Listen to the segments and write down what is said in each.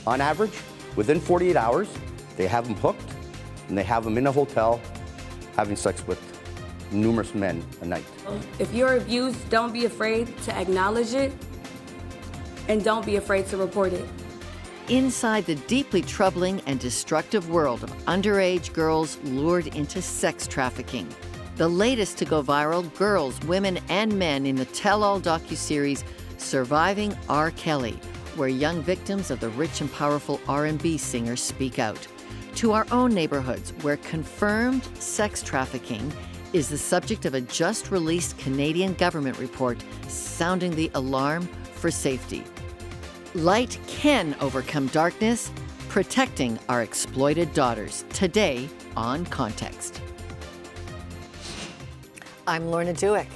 On average, within 48 hours, they have them hooked, and they have them in a hotel having sex with numerous men a night. If you're abused, don't be afraid to acknowledge it, and don't be afraid to report it. Inside the deeply troubling and destructive world of underage girls lured into sex trafficking. The latest to go viral, girls, women, and men in the tell-all docu-series Surviving R. Kelly, where young victims of the rich and powerful R&B singer speak out. To our own neighborhoods, where confirmed sex trafficking is the subject of a just-released Canadian government report sounding the alarm for safety. Light can overcome darkness, protecting our exploited daughters. Today on Context. I'm Lorna Dueck.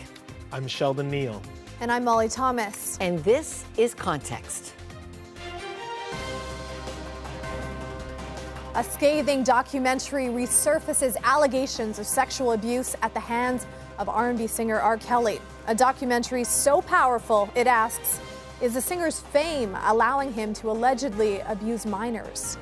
I'm Sheldon Neal. And I'm Molly Thomas. And this is Context. A scathing documentary resurfaces allegations of sexual abuse at the hands of R&B singer R. Kelly. A documentary so powerful, it asks, is the singer's fame allowing him to allegedly abuse minors?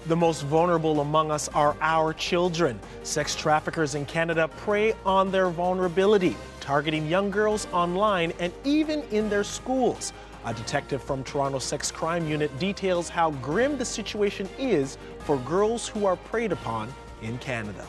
The most vulnerable among us are our children. Sex traffickers in Canada prey on their vulnerability, targeting young girls online and even in their schools. A detective from Toronto's Sex Crime Unit details how grim the situation is for girls who are preyed upon in Canada.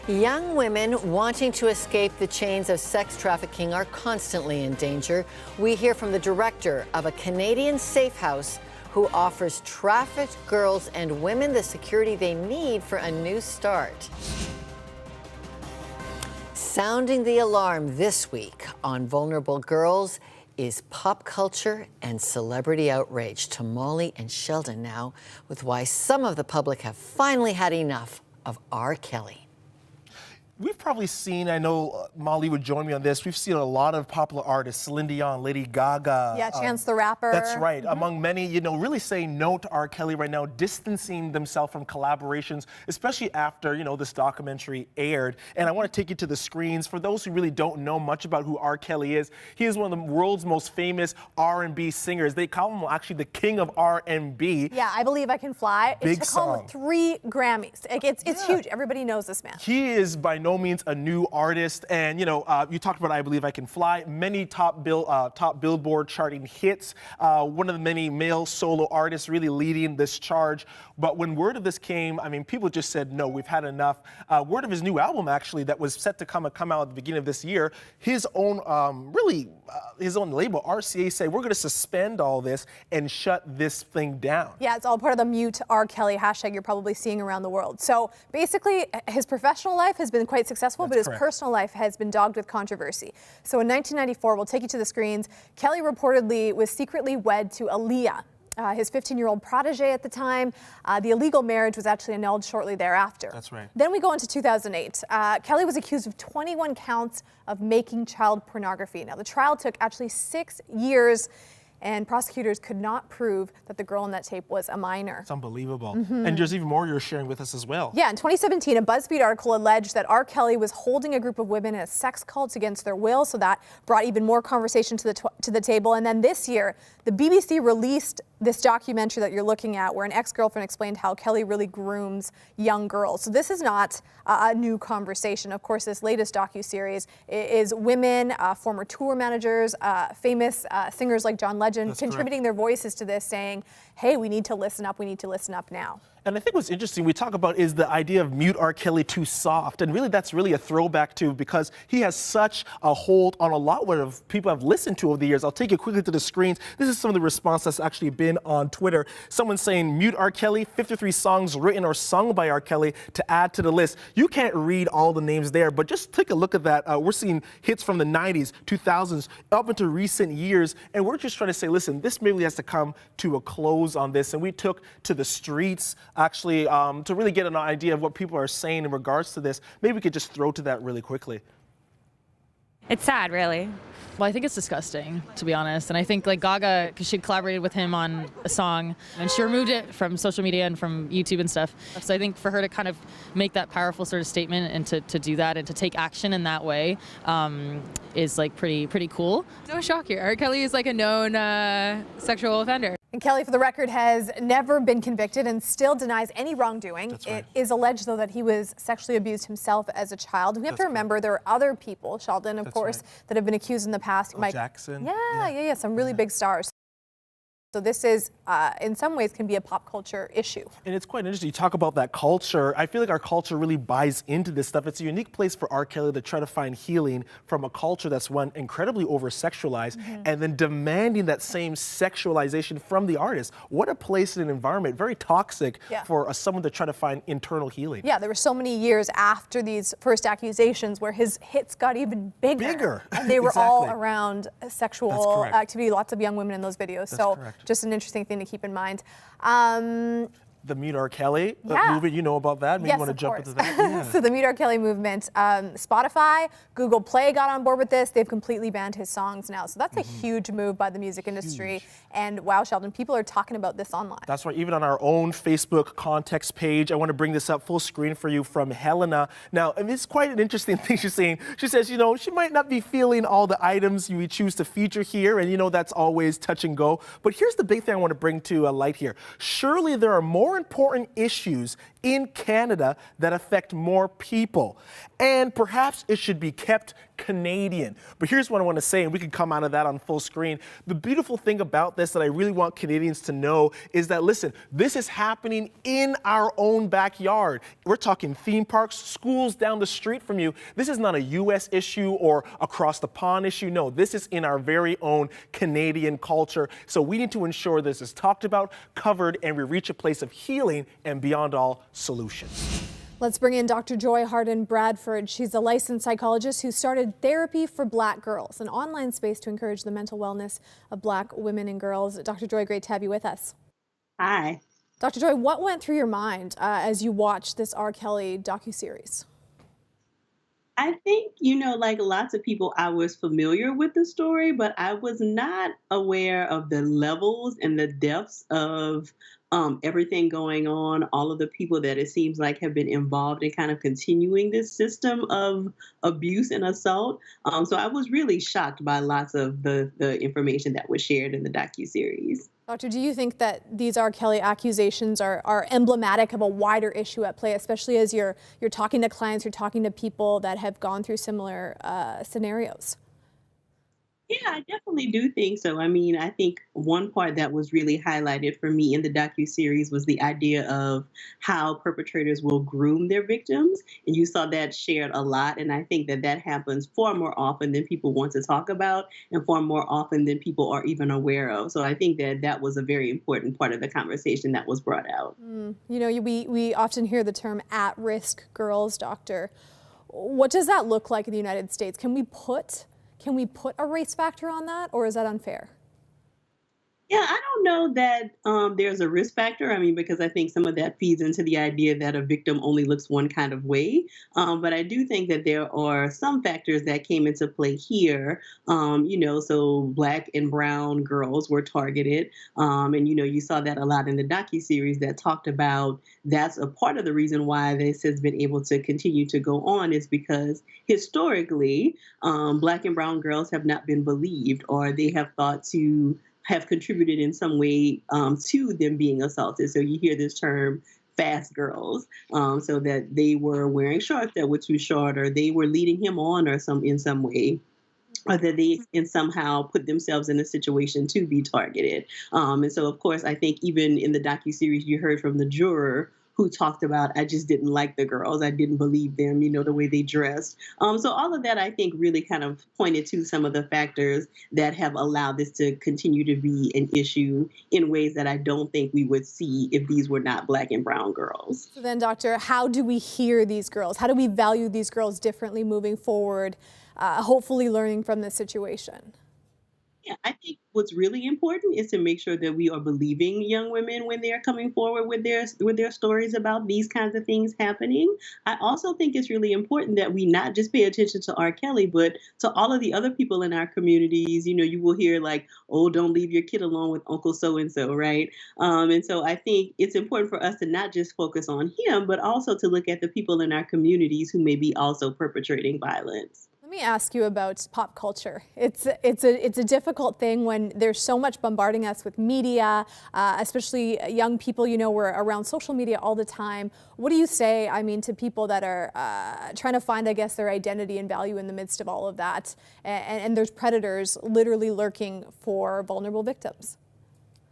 Young women wanting to escape the chains of sex trafficking are constantly in danger. We hear from the director of a Canadian safe house who offers trafficked girls and women the security they need for a new start. Sounding the alarm this week on vulnerable girls is pop culture and celebrity outrage. To Molly and Sheldon now with why some of the public have finally had enough of R. Kelly. We've probably seen, I know Molly would join me on this, we've seen a lot of popular artists, Celine Dion, Lady Gaga. Yeah, Chance the Rapper. That's right. Among many, really saying no to R. Kelly right now, distancing themselves from collaborations, especially after, this documentary aired. And I want to take you to the screens. For those who really don't know much about who R. Kelly is, he is one of the world's most famous R&B singers. They call him actually the king of R&B. Yeah, I Believe I Can Fly. Big it took home song. 3 Grammys. It's huge. Everybody knows this man. He is by no means a new artist, and you talked about I Believe I Can Fly, many top Billboard charting hits, one of the many male solo artists really leading this charge. But when word of this came, people just said, no, we've had enough. Word of his new album, actually, that was set to come out at the beginning of this year, his own his own label, RCA, say we're going to suspend all this and shut this thing down. Yeah, it's all part of the Mute R. Kelly hashtag you're probably seeing around the world. So basically, his professional life has been quite successful, but his personal life has been dogged with controversy. So in 1994, we'll take you to the screens, Kelly reportedly was secretly wed to Aaliyah, his 15-year-old protege at the time. The illegal marriage was actually annulled shortly thereafter. That's right. Then we go into 2008. Kelly was accused of 21 counts of making child pornography. Now, the trial took actually 6 years, and prosecutors could not prove that the girl in that tape was a minor. It's unbelievable. And there's even more you're sharing with us as well. Yeah, in 2017, a BuzzFeed article alleged that R. Kelly was holding a group of women in a sex cult against their will, so that brought even more conversation to the table. And then this year, the BBC released this documentary that you're looking at, where an ex-girlfriend explained how Kelly really grooms young girls. So this is not a new conversation. Of course, this latest docu-series is women, former tour managers, famous singers like John Legend, contributing their voices to this, saying, hey, we need to listen up now. And I think what's interesting we talk about is the idea of Mute R. Kelly too soft. And really that's really a throwback to, because he has such a hold on a lot of people have listened to over the years. I'll take you quickly to the screens. This is some of the response that's actually been on Twitter. Someone saying, Mute R. Kelly, 53 songs written or sung by R. Kelly to add to the list. You can't read all the names there, but just take a look at that. We're seeing hits from the 90s, 2000s, up into recent years. And we're just trying to say, listen, this really has to come to a close on this. And we took to the streets, actually, to really get an idea of what people are saying in regards to this. Maybe we could just throw to that really quickly. It's sad, really. Well, I think it's disgusting, to be honest. And I think Gaga, because she collaborated with him on a song, and she removed it from social media and from YouTube and stuff. So I think for her to kind of make that powerful sort of statement and to do that and to take action in that way is pretty cool. No shock here. R. Kelly is a known sexual offender. And Kelly, for the record, has never been convicted and still denies any wrongdoing. That's right. It is alleged, though, that he was sexually abused himself as a child. We have to remember there are other people, Sheldon, of course, that have been accused in the past. Jackson. Yeah, some really big stars. So this is, in some ways, can be a pop culture issue. And it's quite interesting. You talk about that culture. I feel like our culture really buys into this stuff. It's a unique place for R. Kelly to try to find healing from a culture that's one incredibly over-sexualized and then demanding that same sexualization from the artist. What a place and an environment, very toxic for someone to try to find internal healing. Yeah, there were so many years after these first accusations where his hits got even bigger. And they were all around sexual activity, lots of young women in those videos. Just an interesting thing to keep in mind. The Mute R. Kelly movement, you know about that? Maybe you want to jump into that? Yeah. So the Mute R. Kelly movement, Spotify, Google Play got on board with this. They've completely banned his songs now. So that's a huge move by the music industry. And wow, Sheldon, people are talking about this online. That's right. Even on our own Facebook context page, I want to bring this up full screen for you from Helena. Now, and it's quite an interesting thing she's saying. She says, you know, she might not be feeling all the items we choose to feature here. And, you know, that's always touch and go. But here's the big thing I want to bring to light here. Surely there are more important issues in Canada that affect more people. And perhaps it should be kept Canadian. But here's what I want to say, and we can come out of that on full screen. The beautiful thing about this that I really want Canadians to know is that, listen, this is happening in our own backyard. We're talking theme parks, schools down the street from you. This is not a U.S. issue or across the pond issue. No, this is in our very own Canadian culture. So we need to ensure this is talked about, covered, and we reach a place of healing and beyond all solutions. Let's bring in Dr. Joy Harden-Bradford. She's a licensed psychologist who started Therapy for Black Girls, an online space to encourage the mental wellness of Black women and girls. Dr. Joy, great to have you with us. Hi. Dr. Joy, what went through your mind as you watched this R. Kelly docu-series? I think, like lots of people, I was familiar with the story, but I was not aware of the levels and the depths of everything going on, all of the people that it seems like have been involved in kind of continuing this system of abuse and assault. So I was really shocked by lots of the information that was shared in the docuseries. Doctor, do you think that these R. Kelly accusations are emblematic of a wider issue at play, especially as you're talking to clients, you're talking to people that have gone through similar scenarios? Yeah, I definitely do think so. I mean, I think one part that was really highlighted for me in the docuseries was the idea of how perpetrators will groom their victims. And you saw that shared a lot. And I think that happens far more often than people want to talk about and far more often than people are even aware of. So I think that was a very important part of the conversation that was brought out. We often hear the term at-risk girls, doctor. What does that look like in the United States? Can we put a race factor on that, or is that unfair? Yeah, I don't know that there's a risk factor. I mean, because I think some of that feeds into the idea that a victim only looks one kind of way. But I do think that there are some factors that came into play here. So Black and brown girls were targeted. And, you saw that a lot in the docuseries that talked about that's a part of the reason why this has been able to continue to go on is because historically, Black and brown girls have not been believed, or they have thought to have contributed in some way to them being assaulted. So you hear this term, fast girls, so that they were wearing shorts that were too short, or they were leading him on or in some way, or that they can somehow put themselves in a situation to be targeted. And so, of course, I think even in the docuseries, you heard from the juror who talked about, I just didn't like the girls. I didn't believe them, the way they dressed. So all of that, I think, really kind of pointed to some of the factors that have allowed this to continue to be an issue in ways that I don't think we would see if these were not Black and brown girls. So then, doctor, how do we hear these girls? How do we value these girls differently moving forward, hopefully learning from this situation? Yeah, I think what's really important is to make sure that we are believing young women when they're coming forward with their stories about these kinds of things happening. I also think it's really important that we not just pay attention to R. Kelly, but to all of the other people in our communities. You will hear like, oh, don't leave your kid alone with Uncle so-and-so, right? And so I think it's important for us to not just focus on him, but also to look at the people in our communities who may be also perpetrating violence. Let Let me ask you about pop culture. It's a difficult thing when there's so much bombarding us with media, especially young people. You know, we're around social media all the time. What do you say, I mean, to people that are trying to find, I guess, their identity and value in the midst of all of that, and there's predators literally lurking for vulnerable victims?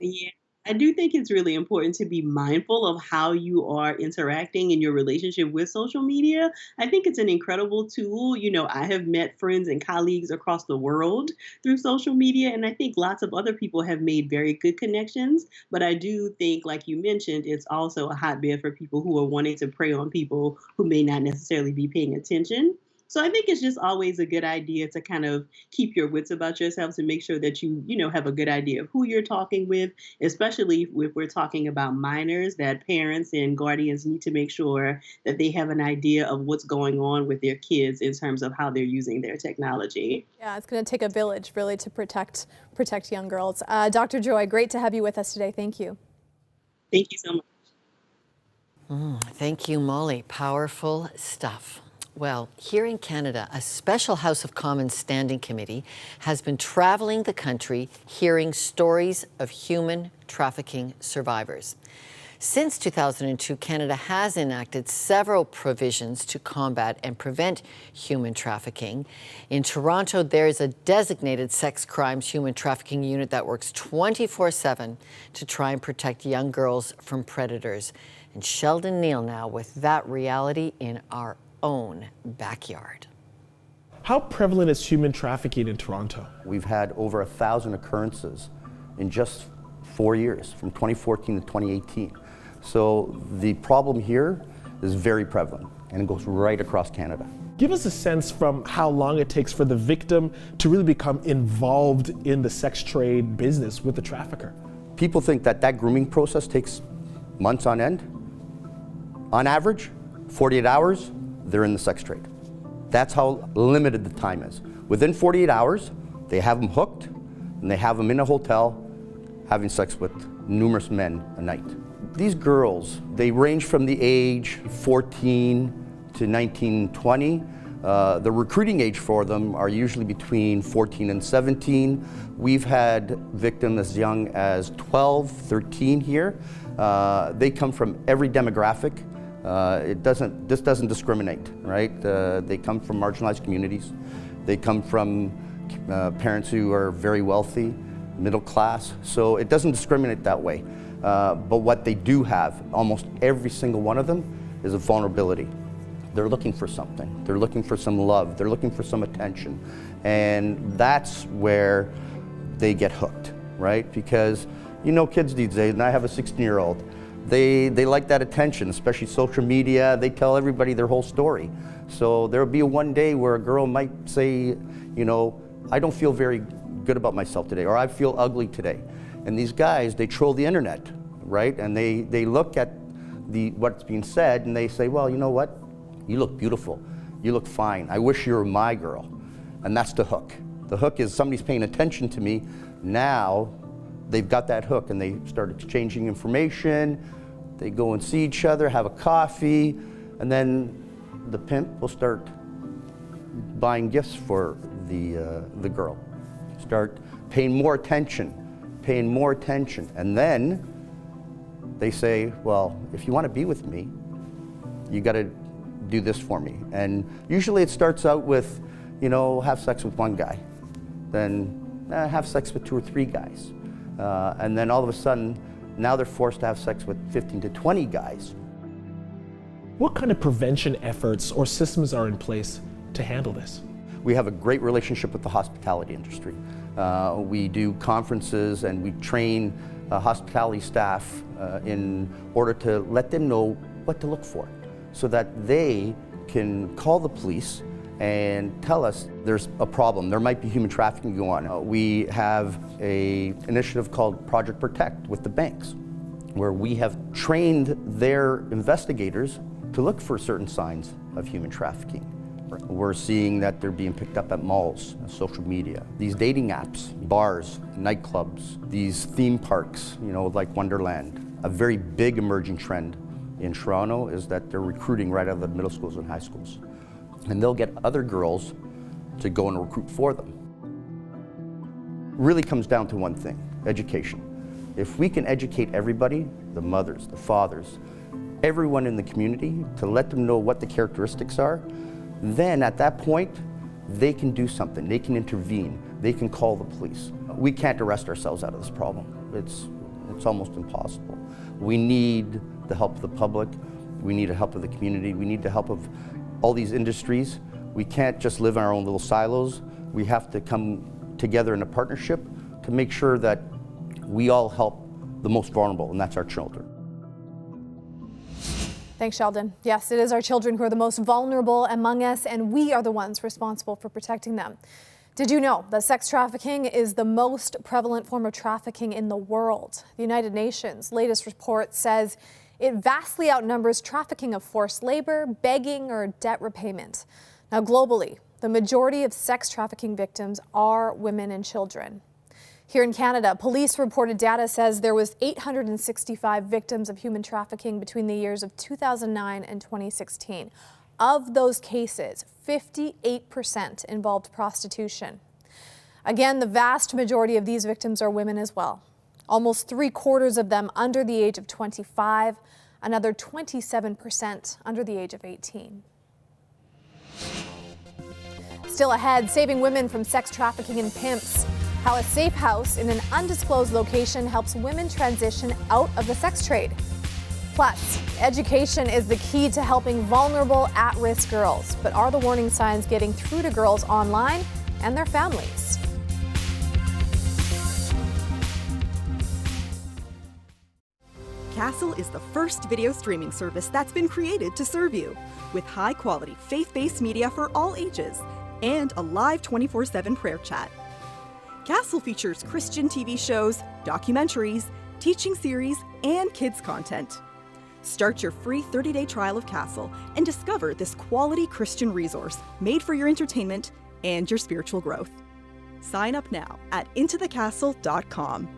Yeah. I do think it's really important to be mindful of how you are interacting in your relationship with social media. I think it's an incredible tool. You know, I have met friends and colleagues across the world through social media, and I think lots of other people have made very good connections. But I do think, like you mentioned, it's also a hotbed for people who are wanting to prey on people who may not necessarily be paying attention. So I think it's just always a good idea to kind of keep your wits about yourself to make sure that you have a good idea of who you're talking with, especially if we're talking about minors, that parents and guardians need to make sure that they have an idea of what's going on with their kids in terms of how they're using their technology. Yeah, it's going to take a village really to protect young girls. Dr. Joy, great to have you with us today. Thank you. Thank you so much. Thank you, Molly. Powerful stuff. Well, here in Canada, a special House of Commons standing committee has been traveling the country hearing stories of human trafficking survivors. Since 2002, Canada has enacted several provisions to combat and prevent human trafficking. In Toronto, there is a designated sex crimes human trafficking unit that works 24/7 to try and protect young girls from predators. And Sheldon Neal now with that reality in our own backyard. How prevalent is human trafficking in Toronto? We've had over 1,000 occurrences in just 4 years, from 2014 to 2018. So the problem here is very prevalent, and it goes right across Canada. Give us a sense from how long it takes for the victim to really become involved in the sex trade business with the trafficker. People think that grooming process takes months on end. On average, 48 hours, they're in the sex trade. That's how limited the time is. Within 48 hours, they have them hooked, and they have them in a hotel having sex with numerous men a night. These girls, they range from the age 14 to 19, 20. The recruiting age for them are usually between 14 and 17. We've had victims as young as 12, 13 here. They come from every demographic. This doesn't discriminate, right? They come from marginalized communities. They come from parents who are very wealthy, middle class. So it doesn't discriminate that way. But what they do have, almost every single one of them, is a vulnerability. They're looking for something. They're looking for some love. They're looking for some attention. And that's where they get hooked, right? Because you know kids these days, and I have a 16-year-old, they like that attention, especially social media. They tell everybody their whole story. So there'll be one day where a girl might say, you know, I don't feel very good about myself today, or I feel ugly today. And these guys, they troll the internet, right? And they look at what's being said, and they say, well, you know what? You look beautiful. You look fine. I wish you were my girl. And that's the hook. The hook is somebody's paying attention to me. Now they've got that hook, and they start exchanging information. They go and see each other, have a coffee, and then the pimp will start buying gifts for the girl. Start paying more attention. And then they say, well, if you want to be with me, you got to do this for me. And usually it starts out with, you know, have sex with one guy, then have sex with 2 or 3 guys. And then all of a sudden, now they're forced to have sex with 15 to 20 guys. What kind of prevention efforts or systems are in place to handle this? We have a great relationship with the hospitality industry. We do conferences, and we train hospitality staff in order to let them know what to look for, so that they can call the police and tell us there's a problem. There might be human trafficking going on. We have an initiative called Project Protect with the banks, where we have trained their investigators to look for certain signs of human trafficking. We're seeing that they're being picked up at malls, social media, these dating apps, bars, nightclubs, these theme parks, you know, like Wonderland. A very big emerging trend in Toronto is that they're recruiting right out of the middle schools and high schools. And they'll get other girls to go and recruit for them. Really comes down to one thing: education. If we can educate everybody, the mothers, the fathers, everyone in the community, to let them know what the characteristics are, then at that point, they can do something, they can intervene, they can call the police. We can't arrest ourselves out of this problem. It's almost impossible. We need the help of the public, we need the help of the community, we need the help of all these industries. We can't just live in our own little silos. We have to come together in a partnership to make sure that we all help the most vulnerable, and that's our children. Thanks, Sheldon. Yes, it is our children who are the most vulnerable among us, and we are the ones responsible for protecting them. Did you know that sex trafficking is the most prevalent form of trafficking in the world? The United Nations' latest report says it vastly outnumbers trafficking of forced labor, begging, or debt repayment. Now, globally, the majority of sex trafficking victims are women and children. Here in Canada, police reported data says there was 865 victims of human trafficking between the years of 2009 and 2016. Of those cases, 58% involved prostitution. Again, the vast majority of these victims are women as well. Almost 3/4 of them under the age of 25, another 27% under the age of 18. Still ahead, saving women from sex trafficking and pimps. How a safe house in an undisclosed location helps women transition out of the sex trade. Plus, education is the key to helping vulnerable, at-risk girls. But are the warning signs getting through to girls online and their families? Castle is the first video streaming service that's been created to serve you, with high-quality, faith-based media for all ages and a live 24/7 prayer chat. Castle features Christian TV shows, documentaries, teaching series, and kids content. Start your free 30-day trial of Castle and discover this quality Christian resource made for your entertainment and your spiritual growth. Sign up now at intothecastle.com.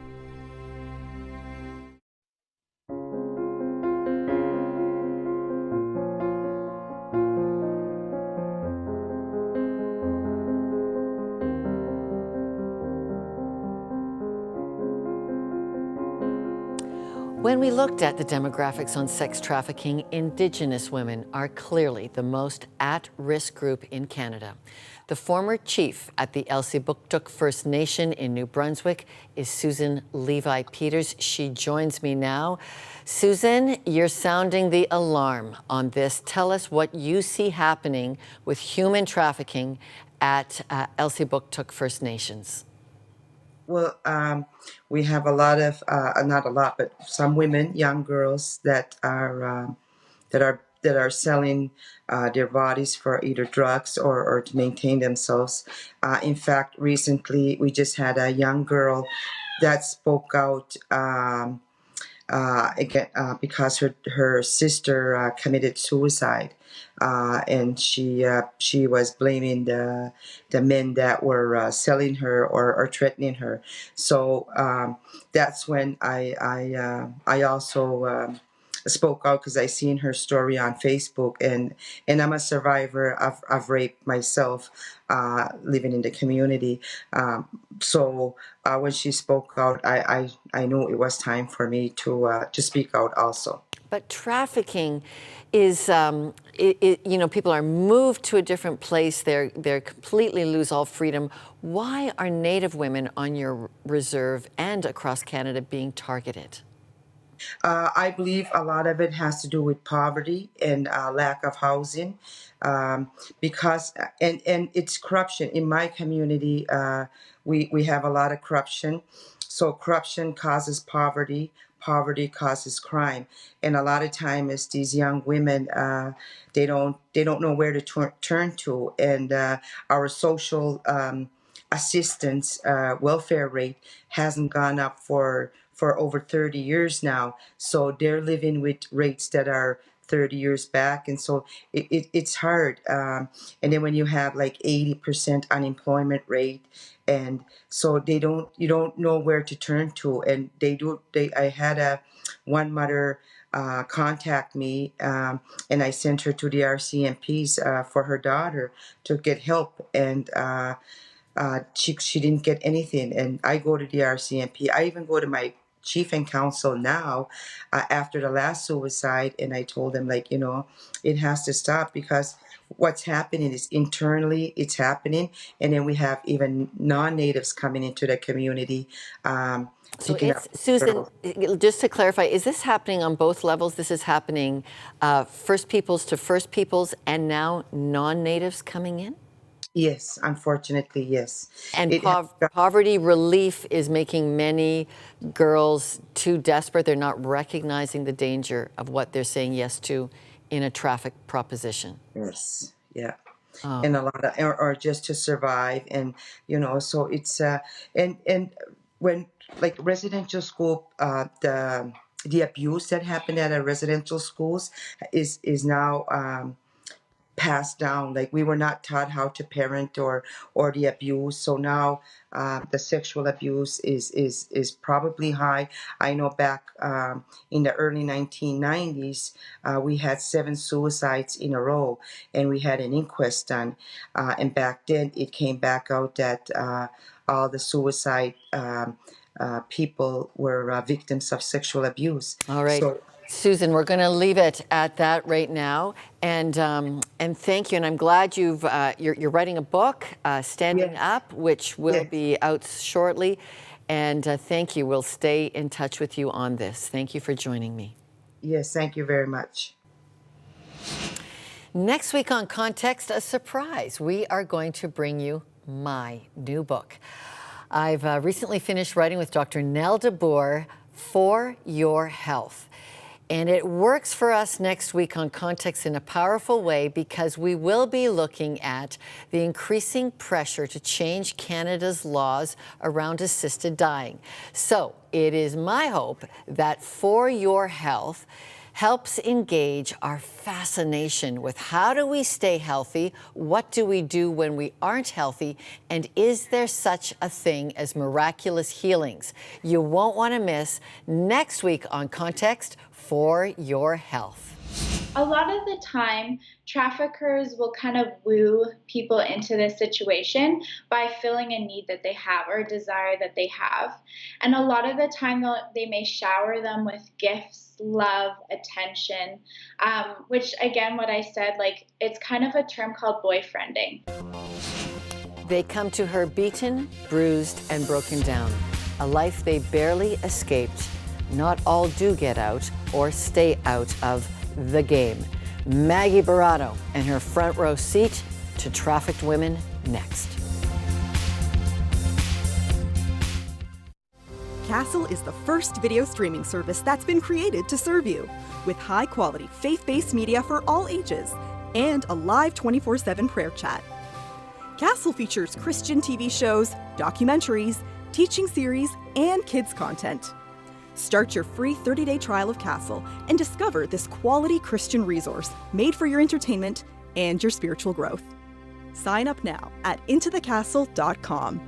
When we looked at the demographics on sex trafficking, Indigenous women are clearly the most at-risk group in Canada. The former chief at the Elsipogtog First Nation in New Brunswick is Susan Levi-Peters. She joins me now. Susan, you're sounding the alarm on this. Tell us what you see happening with human trafficking at Elsipogtog First Nations. Well, we have a lot of, not a lot, but some women, young girls that are selling their bodies for either drugs or to maintain themselves. In fact, recently we just had a young girl that spoke out again, because her sister committed suicide, and she was blaming the men that were selling her or threatening her. So that's when I also spoke out, because I seen her story on Facebook, and I'm a survivor of rape myself, living in the community. So when she spoke out, I knew it was time for me to speak out also. But trafficking is, people are moved to a different place. They're completely lose all freedom. Why are Native women on your reserve and across Canada being targeted? I believe a lot of it has to do with poverty and lack of housing, because and it's corruption. In my community, we have a lot of corruption. So corruption causes poverty. Poverty causes crime, and a lot of times these young women they don't know where to turn to, and our social assistance welfare rate hasn't gone up for over 30 years now. So they're living with rates that are 30 years back, and so it's hard. And then when you have like 80% unemployment rate, and so you don't know where to turn to, and I had one mother contact me, and I sent her to the RCMPs for her daughter to get help, and she didn't get anything. And I go to the RCMP. I even go to my chief and counsel now after the last suicide, and I told them, like, it has to stop, because what's happening is internally it's happening, and then we have even non-natives coming into the community. So picking it's, up Susan, girls. just to clarify, is this happening on both levels? This is happening First Peoples to First Peoples, and now non-natives coming in? Yes, unfortunately, yes. And It poverty relief is making many girls too desperate. They're not recognizing the danger of what they're saying yes to in a traffic proposition. Yes, yeah. And a lot of, or just to survive, and so it's and when, like, residential school, the abuse that happened at our residential schools is now passed down. Like, we were not taught how to parent or the abuse, so now the sexual abuse is probably high. I know back in the early 1990s, we had 7 suicides in a row, and we had an inquest done, and back then it came back out that all the suicide people were victims of sexual abuse. All right. So, Susan, we're going to leave it at that right now, and thank you. And I'm glad you're writing a book, Standing Yes. Up, which will Yes. be out shortly. And thank you. We'll stay in touch with you on this. Thank you for joining me. yes, thank you very much. Next week on Context, a surprise. We are going to bring you my new book. I've recently finished writing with Dr. Nell DeBoer, For Your Health. And it works for us next week on Context in a powerful way, because we will be looking at the increasing pressure to change Canada's laws around assisted dying. So it is my hope that For Your Health helps engage our fascination with how do we stay healthy, what do we do when we aren't healthy, and is there such a thing as miraculous healings? You won't want to miss next week on Context, For Your Health. A lot of the time, traffickers will kind of woo people into this situation by filling a need that they have or a desire that they have. And a lot of the time, they may shower them with gifts, love, attention, which, again, what I said, like, it's kind of a term called boyfriending. They come to her beaten, bruised, and broken down. A life they barely escaped. Not all do get out or stay out of the game. Maggie Barato and her front row seat to trafficked women next. Castle is the first video streaming service that's been created to serve you, with high-quality, faith-based media for all ages and a live 24/7 prayer chat. Castle features Christian TV shows, documentaries, teaching series, and kids content. Start your free 30-day trial of Castle and discover this quality Christian resource made for your entertainment and your spiritual growth. Sign up now at intothecastle.com.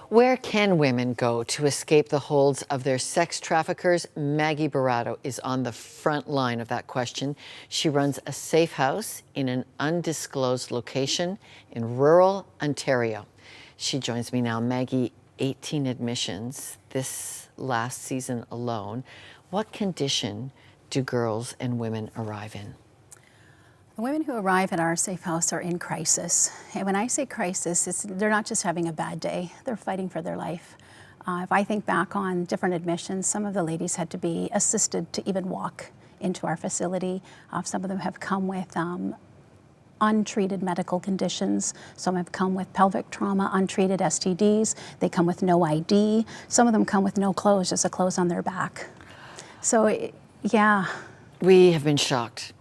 Where can women go to escape the holds of their sex traffickers? Maggie Barato is on the front line of that question. She runs a safe house in an undisclosed location in rural Ontario. She joins me now. Maggie, 18 admissions this last season alone. What condition do girls and women arrive in? The women who arrive at our safe house are in crisis. And when I say crisis, they're not just having a bad day, they're fighting for their life. If I think back on different admissions, some of the ladies had to be assisted to even walk into our facility. Some of them have come with untreated medical conditions. Some have come with pelvic trauma, untreated STDs. They come with no ID. Some of them come with no clothes, just a clothes on their back. So, yeah. We have been shocked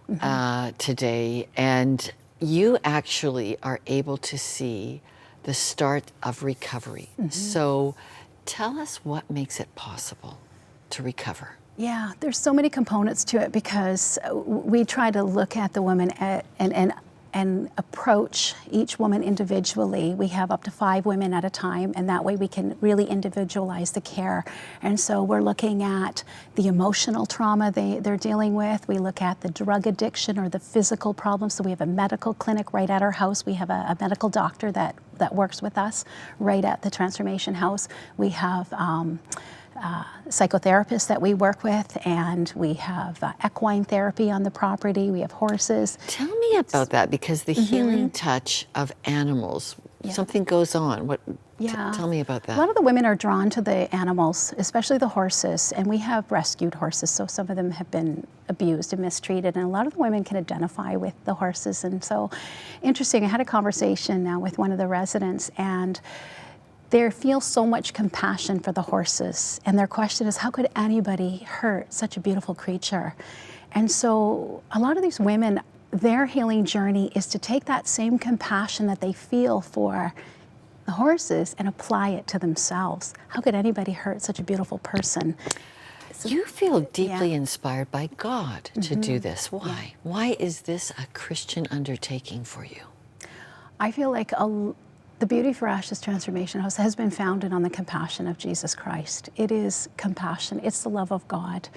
today, and you actually are able to see the start of recovery. So tell us what makes it possible to recover. Yeah, there's so many components to it, because we try to look at the women and and approach each woman individually. We have up to 5 women at a time, and that way we can really individualize the care. And so we're looking at the emotional trauma they're dealing with. We look at the drug addiction or the physical problems. So we have a medical clinic right at our house. We have a medical doctor that works with us right at the Transformation House. We have psychotherapists that we work with, and we have equine therapy on the property. We have horses. Tell me about that, because the healing touch of animals, something goes on. Tell me about that. A lot of the women are drawn to the animals, especially the horses, and we have rescued horses, so some of them have been abused and mistreated, and a lot of the women can identify with the horses. And so, interesting, I had a conversation now with one of the residents, and they feel so much compassion for the horses, and their question is, how could anybody hurt such a beautiful creature? And so a lot of these women, their healing journey is to take that same compassion that they feel for the horses and apply it to themselves. How could anybody hurt such a beautiful person? You feel deeply inspired by God to do this. Why? Why is this a Christian undertaking for you? I feel like the Beauty for Ashes Transformation House has been founded on the compassion of Jesus Christ. It is compassion. It's the love of God.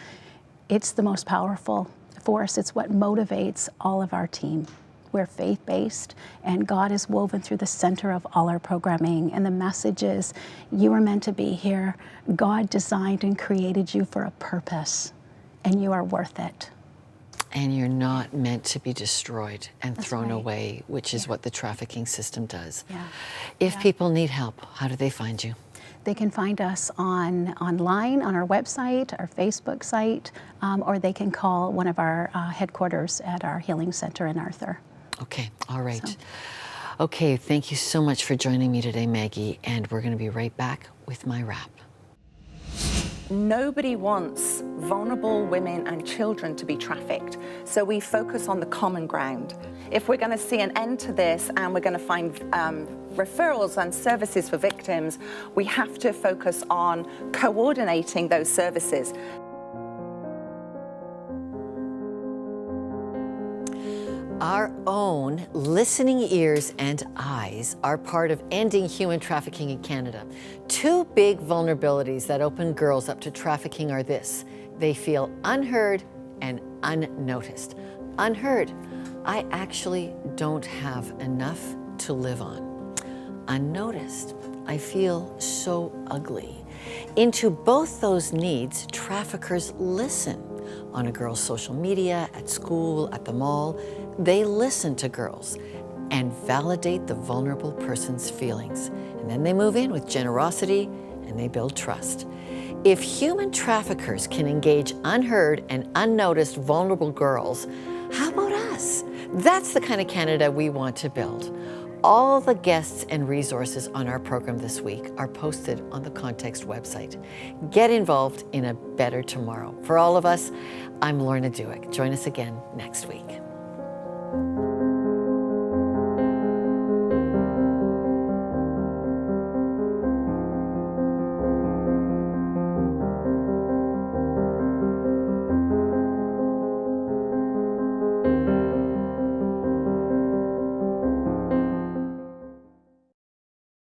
It's the most powerful force. It's what motivates all of our team. We're faith-based, and God is woven through the center of all our programming. And the message is, you were meant to be here. God designed and created you for a purpose, and you are worth it. And you're not meant to be destroyed and thrown away, which is what the trafficking system does. If people need help, how do they find you? They can find us online, on our website, our Facebook site, or they can call one of our headquarters at our healing center in Arthur. Okay, all right. Okay, thank you so much for joining me today, Maggie, and we're going to be right back with my wrap. Nobody wants vulnerable women and children to be trafficked, so we focus on the common ground. If we're going to see an end to this and we're going to find referrals and services for victims, we have to focus on coordinating those services. Our own listening ears and eyes are part of ending human trafficking in Canada. 2 big vulnerabilities that open girls up to trafficking are this: they feel unheard and unnoticed. Unheard, I actually don't have enough to live on. Unnoticed, I feel so ugly. Into both those needs, traffickers listen. On a girl's social media, at school, at the mall, they listen to girls and validate the vulnerable person's feelings. And then they move in with generosity and they build trust. If human traffickers can engage unheard and unnoticed vulnerable girls, how about us? That's the kind of Canada we want to build. All the guests and resources on our program this week are posted on the Context website. Get involved in a better tomorrow. For all of us, I'm Lorna Duick. Join us again next week.